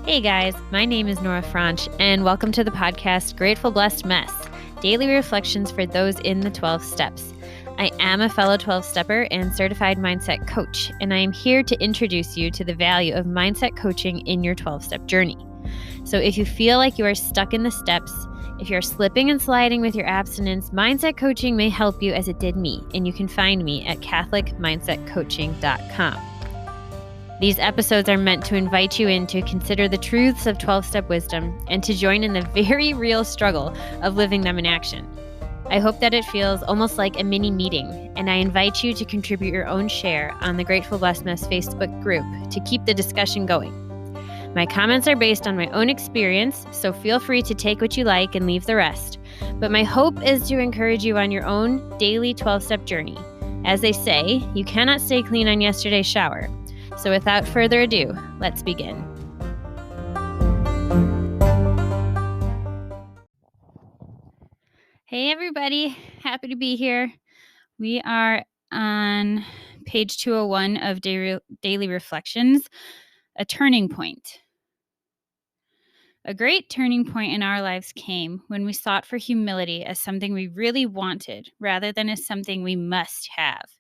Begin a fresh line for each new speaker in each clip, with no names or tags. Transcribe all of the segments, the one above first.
Hey guys, my name is Nora Franch, and welcome to the podcast Grateful Blessed Mess, daily reflections for those in the 12 steps. I am a fellow 12-stepper and certified mindset coach, and I am here to introduce you to the value of mindset coaching in your 12-step journey. So if you feel like you are stuck in the steps, if you're slipping and sliding with your abstinence, mindset coaching may help you as it did me, and you can find me at CatholicMindsetCoaching.com. These episodes are meant to invite you in to consider the truths of 12-step wisdom and to join in the very real struggle of living them in action. I hope that it feels almost like a mini meeting, and I invite you to contribute your own share on the Grateful Blessedness Facebook group to keep the discussion going. My comments are based on my own experience, so feel free to take what you like and leave the rest. But my hope is to encourage you on your own daily 12-step journey. As they say, you cannot stay clean on yesterday's shower. So without further ado, let's begin. Hey everybody, happy to be here. We are on page 201 of Daily Reflections, a turning point. A great turning point in our lives came when we sought for humility as something we really wanted rather than as something we must have.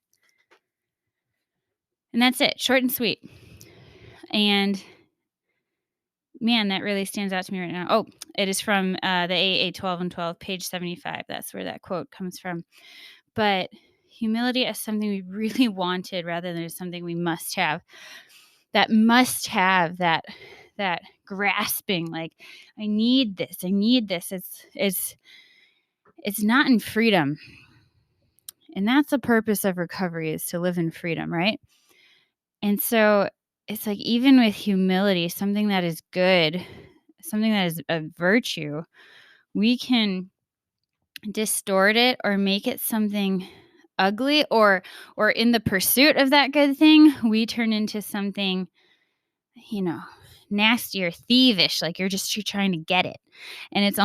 And that's it, short and sweet. And man, that really stands out to me right now. Oh, it is from the AA 12 and 12, page 75. That's where that quote comes from. But humility as something we really wanted rather than as something we must have. That must have, that grasping, like, I need this. It's not in freedom. And that's the purpose of recovery, is to live in freedom, right? And so it's like, even with humility, something that is good, something that is a virtue, we can distort it or make it something ugly, or in the pursuit of that good thing, we turn into something, nasty or thievish, like you're trying to get it. And it's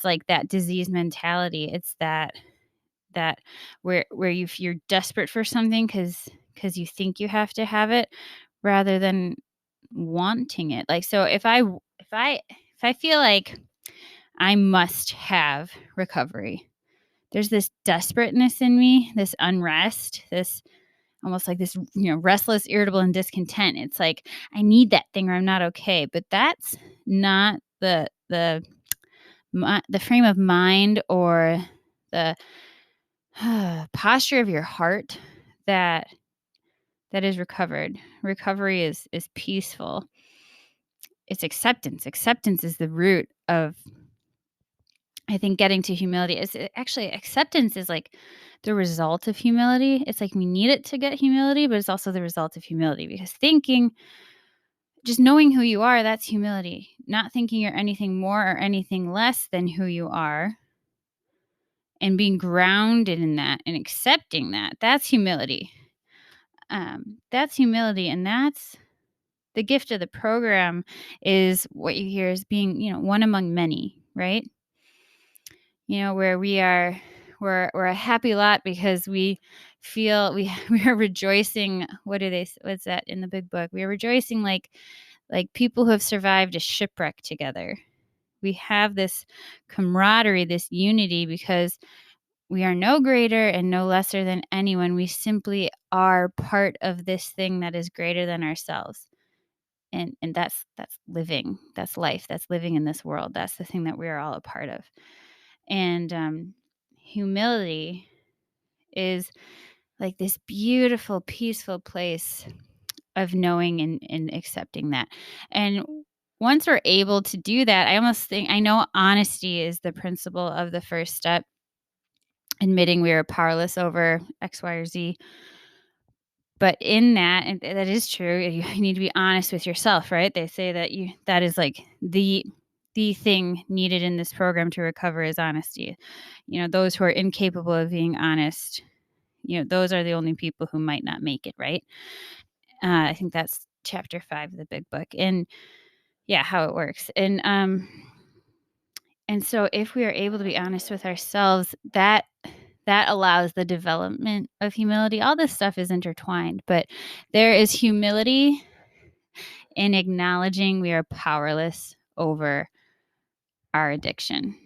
like that disease mentality. It's that where you're desperate for something because you think you have to have it rather than wanting it. Like, so if I feel like I must have recovery, there's this desperateness in me, this unrest, this almost like this, restless, irritable, and discontent. It's like, I need that thing or I'm not okay. But that's not the frame of mind or the posture of your heart that is recovered. Recovery is peaceful. It's acceptance. Acceptance is the root of, I think, getting to humility. Is actually, acceptance is like the result of humility. It's like we need it to get humility, but it's also the result of humility, because just knowing who you are, that's humility. Not thinking you're anything more or anything less than who you are, and being grounded in that and accepting that, that's humility. That's humility, and that's the gift of the program, is what you hear as being, one among many, right? Where we're a happy lot because we feel we are rejoicing. What's that in the big book? We are rejoicing like people who have survived a shipwreck together. We have this camaraderie, this unity, because we are no greater and no lesser than anyone. We simply are part of this thing that is greater than ourselves. And that's living, that's life, that's living in this world. That's the thing that we are all a part of. And humility is like this beautiful, peaceful place of knowing and accepting that. And once we're able to do that, I know honesty is the principle of the first step, admitting we are powerless over X, Y, or Z. But in that, and that is true, you need to be honest with yourself, right? They say that is like the thing needed in this program to recover is honesty. Those who are incapable of being honest, those are the only people who might not make it, right? I think that's chapter 5 of the big book, and how it works. And so if we are able to be honest with ourselves, that allows the development of humility. All this stuff is intertwined, but there is humility in acknowledging we are powerless over our addiction,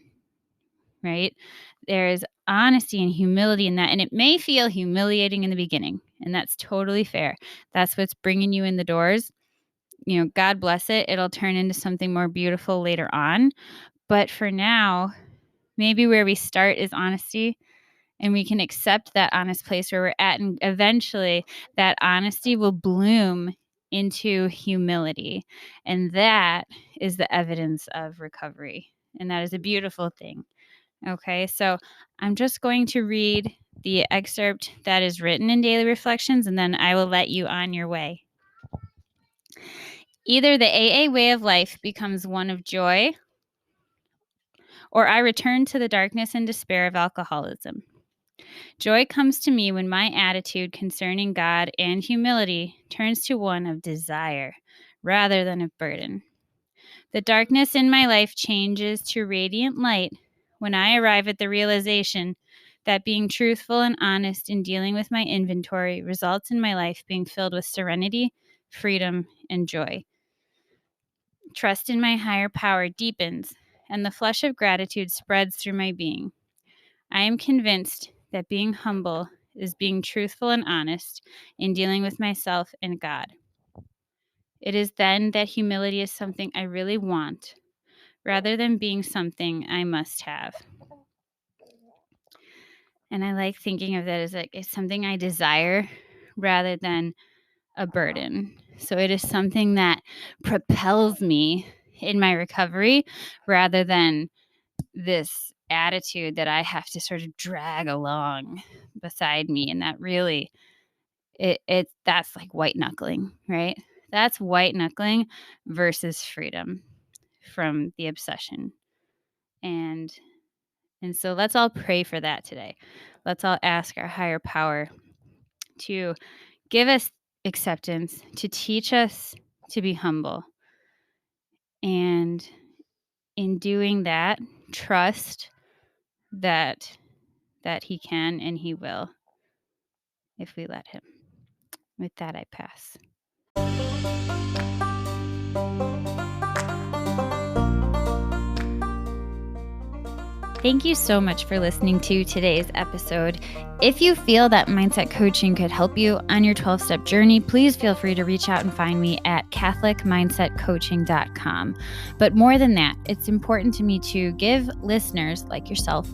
right? There's honesty and humility in that. And it may feel humiliating in the beginning, and that's totally fair. That's what's bringing you in the doors. God bless it. It'll turn into something more beautiful later on. But for now, maybe where we start is honesty, and we can accept that honest place where we're at. And eventually that honesty will bloom into humility. And that is the evidence of recovery. And that is a beautiful thing. Okay, so I'm just going to read the excerpt that is written in Daily Reflections, and then I will let you on your way. Either the AA way of life becomes one of joy, or I return to the darkness and despair of alcoholism. Joy comes to me when my attitude concerning God and humility turns to one of desire rather than of burden. The darkness in my life changes to radiant light when I arrive at the realization that being truthful and honest in dealing with my inventory results in my life being filled with serenity, freedom, and joy. Trust in my higher power deepens, and the flush of gratitude spreads through my being. I am convinced that being humble is being truthful and honest in dealing with myself and God. It is then that humility is something I really want, rather than being something I must have. And I like thinking of that as like it's something I desire rather than a burden. So it is something that propels me in my recovery rather than this attitude that I have to sort of drag along beside me. And that really that's like white knuckling, right? That's white knuckling versus freedom from the obsession. And so let's all pray for that today. Let's all ask our higher power to give us acceptance, to teach us to be humble. And in doing that, trust that he can and he will if we let him. With that, I pass. Thank you so much for listening to today's episode. If you feel that mindset coaching could help you on your 12-step journey, please feel free to reach out and find me at catholicmindsetcoaching.com. But more than that, it's important to me to give listeners like yourself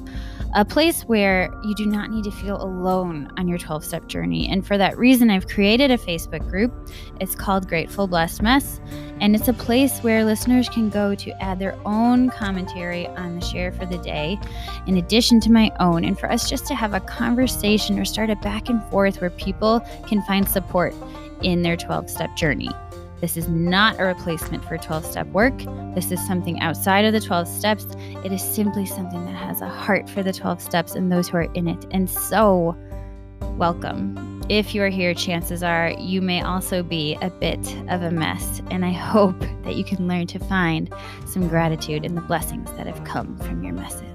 a place where you do not need to feel alone on your 12-step journey. And for that reason, I've created a Facebook group. It's called Grateful Blessed Mess. And it's a place where listeners can go to add their own commentary on the share for the day, in addition to my own, and for us just to have a conversation or start a back and forth where people can find support in their 12-step journey. This is not a replacement for 12-step work. This is something outside of the 12 steps. It is simply something that has a heart for the 12 steps and those who are in it. And so, welcome. If you're here, chances are you may also be a bit of a mess. And I hope that you can learn to find some gratitude in the blessings that have come from your messes.